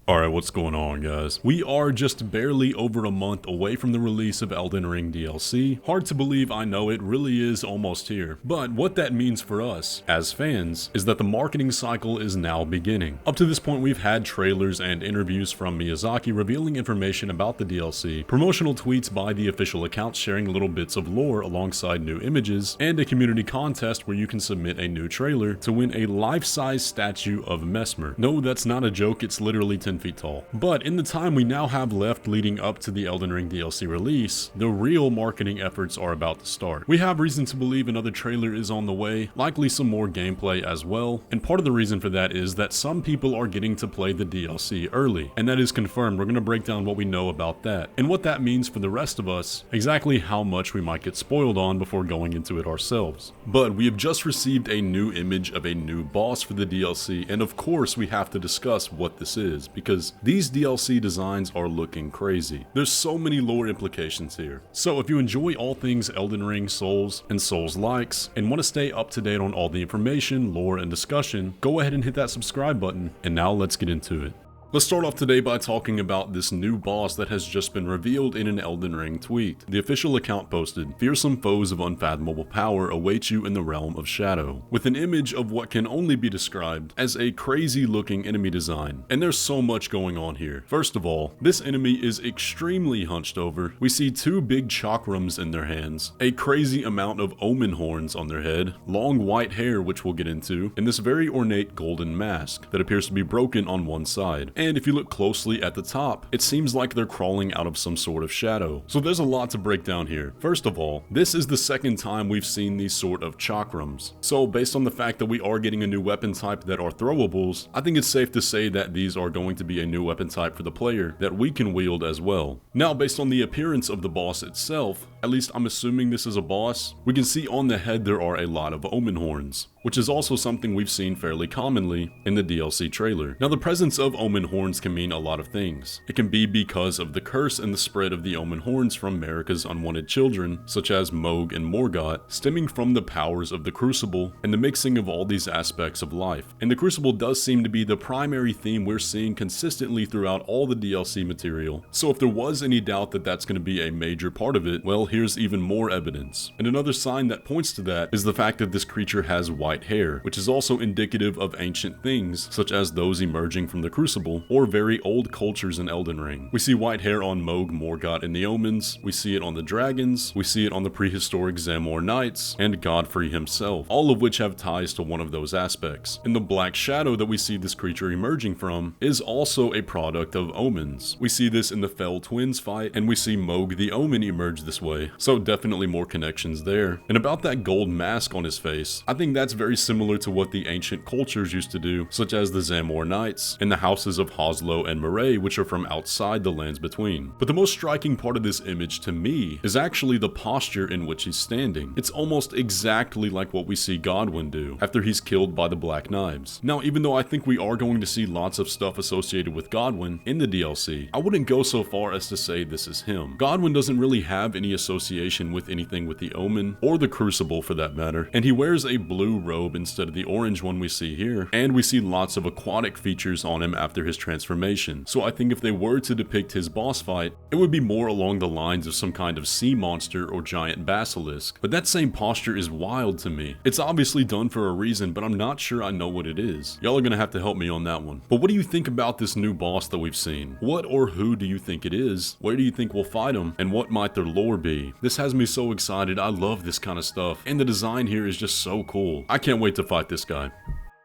Alright, what's going on, guys? We are just barely over a month away from the release of Elden Ring DLC. Hard to believe, I know, it really is almost here. But what that means for us, as fans, is that the marketing cycle is now beginning. Up to this point, we've had trailers and interviews from Miyazaki revealing information about the DLC, promotional tweets by the official accounts sharing little bits of lore alongside new images, and a community contest where you can submit a new trailer to win a life-size statue of Mesmer. No, that's not a joke, it's literally 10 feet tall. But in the time we now have left leading up to the Elden Ring DLC release, the real marketing efforts are about to start. We have reason to believe another trailer is on the way, likely some more gameplay as well, and part of the reason for that is that some people are getting to play the DLC early, and that is confirmed. We're going to break down what we know about that, and what that means for the rest of us, exactly how much we might get spoiled on before going into it ourselves. But we have just received a new image of a new boss for the DLC, and of course we have to discuss what this is, because these DLC designs are looking crazy. There's so many lore implications here. So if you enjoy all things Elden Ring, Souls, and Souls-likes, and want to stay up to date on all the information, lore, and discussion, go ahead and hit that subscribe button, and now let's get into it. Let's start off today by talking about this new boss that has just been revealed in an Elden Ring tweet. The official account posted, "Fearsome foes of unfathomable power await you in the realm of Shadow," with an image of what can only be described as a crazy looking enemy design. And there's so much going on here. First of all, this enemy is extremely hunched over. We see two big chakrams in their hands, a crazy amount of omen horns on their head, long white hair which we'll get into, and this very ornate golden mask that appears to be broken on one side. And if you look closely at the top, it seems like they're crawling out of some sort of shadow. So there's a lot to break down here. First of all, this is the second time we've seen these sort of chakrams. So based on the fact that we are getting a new weapon type that are throwables, I think it's safe to say that these are going to be a new weapon type for the player that we can wield as well. Now, based on the appearance of the boss itself, at least I'm assuming this is a boss, we can see on the head there are a lot of omen horns, which is also something we've seen fairly commonly in the DLC trailer. Now, the presence of omen horns can mean a lot of things. It can be because of the curse and the spread of the omen horns from Marika's unwanted children, such as Mohg and Morgott, stemming from the powers of the Crucible and the mixing of all these aspects of life. And the Crucible does seem to be the primary theme we're seeing consistently throughout all the DLC material. So if there was any doubt that that's going to be a major part of it, well, here's even more evidence. And another sign that points to that is the fact that this creature has white hair, which is also indicative of ancient things, such as those emerging from the Crucible, or very old cultures in Elden Ring. We see white hair on Mohg, Morgott, and the Omens, we see it on the dragons, we see it on the prehistoric Zamor Knights, and Godfrey himself, all of which have ties to one of those aspects. And the black shadow that we see this creature emerging from is also a product of omens. We see this in the Fell Twins fight, and we see Mohg the Omen emerge this way, so definitely more connections there. And about that gold mask on his face, I think that's very similar to what the ancient cultures used to do, such as the Zamor Knights and the houses of Hoslow and Murray, which are from outside the lands between. But the most striking part of this image to me is actually the posture in which he's standing. It's almost exactly like what we see Godwyn do after he's killed by the Black Knives. Now, even though I think we are going to see lots of stuff associated with Godwyn in the DLC, I wouldn't go so far as to say this is him. Godwyn doesn't really have any association with anything with the Omen, or the Crucible for that matter, and he wears a blue robe instead of the orange one we see here, and we see lots of aquatic features on him after his transformation. So I think if they were to depict his boss fight, it would be more along the lines of some kind of sea monster or giant basilisk. But that same posture is wild to me. It's obviously done for a reason, but I'm not sure I know what it is. Y'all are gonna have to help me on that one. But what do you think about this new boss that we've seen? What or who do you think it is? Where do you think we'll fight him? And what might their lore be? This has me so excited. I love this kind of stuff. And the design here is just so cool. I can't wait to fight this guy.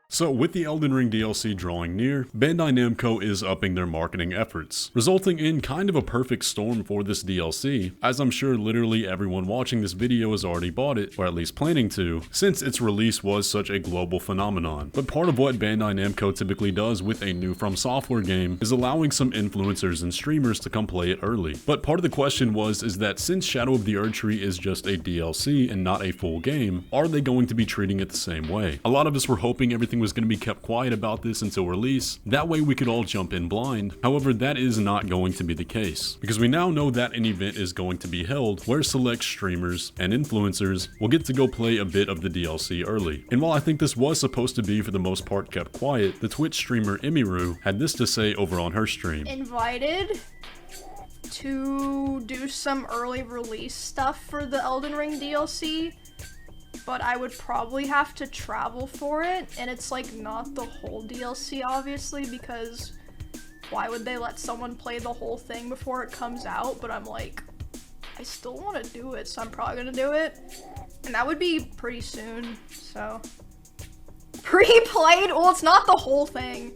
So with the Elden Ring DLC drawing near, Bandai Namco is upping their marketing efforts, resulting in kind of a perfect storm for this DLC, as I'm sure literally everyone watching this video has already bought it, or at least planning to, since its release was such a global phenomenon. But part of what Bandai Namco typically does with a new FromSoftware game is allowing some influencers and streamers to come play it early. But part of the question is that since Shadow of the Erdtree is just a DLC and not a full game, are they going to be treating it the same way? A lot of us were hoping everything was going to be kept quiet about this until release, that way we could all jump in blind. However, that is not going to be the case, because we now know that an event is going to be held where select streamers and influencers will get to go play a bit of the DLC early. And while I think this was supposed to be for the most part kept quiet, the Twitch streamer Emiru had this to say over on her stream. Invited to do some early release stuff for the Elden Ring DLC, but I would probably have to travel for it, and it's like not the whole DLC obviously, because why would they let someone play the whole thing before it comes out? But I'm like, I still want to do it, so I'm probably gonna do it, and that would be pretty soon. So pre-played? Well, it's not the whole thing.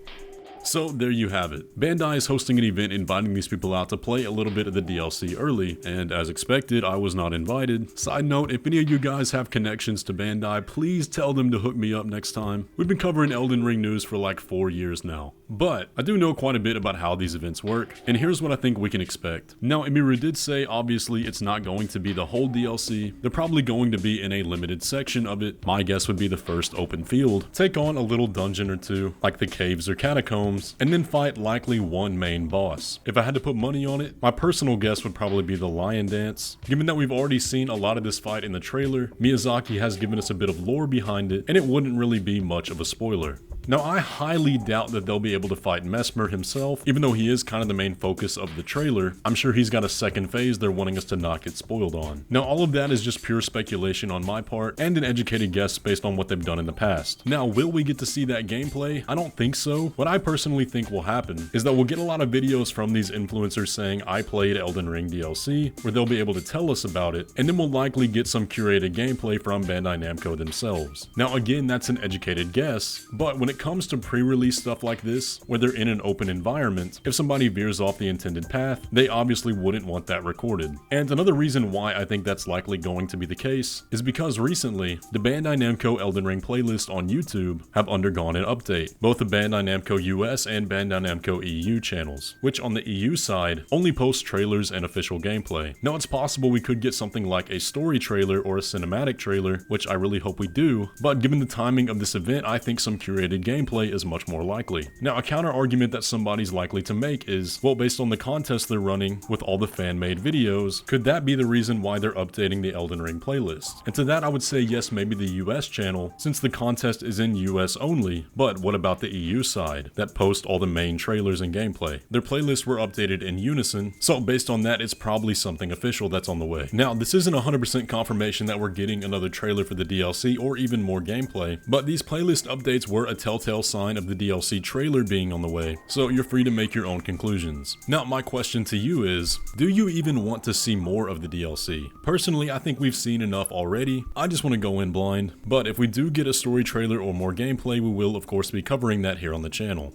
So there you have it. Bandai is hosting an event inviting these people out to play a little bit of the DLC early, and as expected, I was not invited. Side note, if any of you guys have connections to Bandai, please tell them to hook me up next time. We've been covering Elden Ring news for like 4 years now. But I do know quite a bit about how these events work, and here's what I think we can expect. Now, Emiru did say obviously it's not going to be the whole DLC. They're probably going to be in a limited section of it. My guess would be the first open field. Take on a little dungeon or two, like the caves or catacombs, and then fight likely one main boss. If I had to put money on it, my personal guess would probably be the lion dance. Given that we've already seen a lot of this fight in the trailer, Miyazaki has given us a bit of lore behind it, and it wouldn't really be much of a spoiler. Now, I highly doubt that they'll be able to fight Mesmer himself, even though he is kind of the main focus of the trailer. I'm sure he's got a second phase they're wanting us to not get spoiled on. Now, all of that is just pure speculation on my part, and an educated guess based on what they've done in the past. Now, will we get to see that gameplay? I don't think so. What I personally think will happen is that we'll get a lot of videos from these influencers saying, I played Elden Ring DLC, where they'll be able to tell us about it, and then we'll likely get some curated gameplay from Bandai Namco themselves. Now, again, that's an educated guess, but when it comes to pre-release stuff like this, where they're in an open environment, if somebody veers off the intended path, they obviously wouldn't want that recorded. And another reason why I think that's likely going to be the case is because recently, the Bandai Namco Elden Ring playlist on YouTube have undergone an update, both the Bandai Namco US and Bandai Namco EU channels, which on the EU side only post trailers and official gameplay. Now, it's possible we could get something like a story trailer or a cinematic trailer, which I really hope we do, but given the timing of this event, I think some curated gameplay is much more likely. Now, a counter argument that somebody's likely to make is, well, based on the contest they're running with all the fan-made videos, could that be the reason why they're updating the Elden Ring playlist? And to that I would say yes, maybe the US channel, since the contest is in US only, but what about the EU side, that post all the main trailers and gameplay? Their playlists were updated in unison, so based on that, it's probably something official that's on the way. Now, this isn't 100% confirmation that we're getting another trailer for the DLC or even more gameplay, but these playlist updates were a telltale sign of the DLC trailer being on the way, so you're free to make your own conclusions. Now, my question to you is, do you even want to see more of the DLC? Personally, I think we've seen enough already. I just want to go in blind, but if we do get a story trailer or more gameplay, we will of course be covering that here on the channel.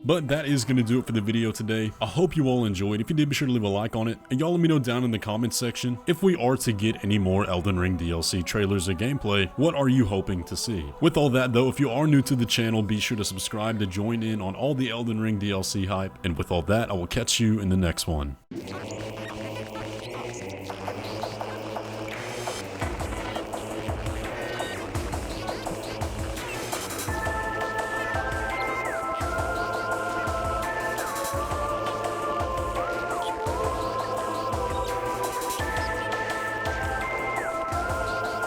But that is going to do it for the video today. I hope you all enjoyed. If you did, be sure to leave a like on it. And y'all let me know down in the comments section, if we are to get any more Elden Ring DLC trailers or gameplay, what are you hoping to see? With all that though, if you are new to the channel, be sure to subscribe to join in on all the Elden Ring DLC hype. And with all that, I will catch you in the next one.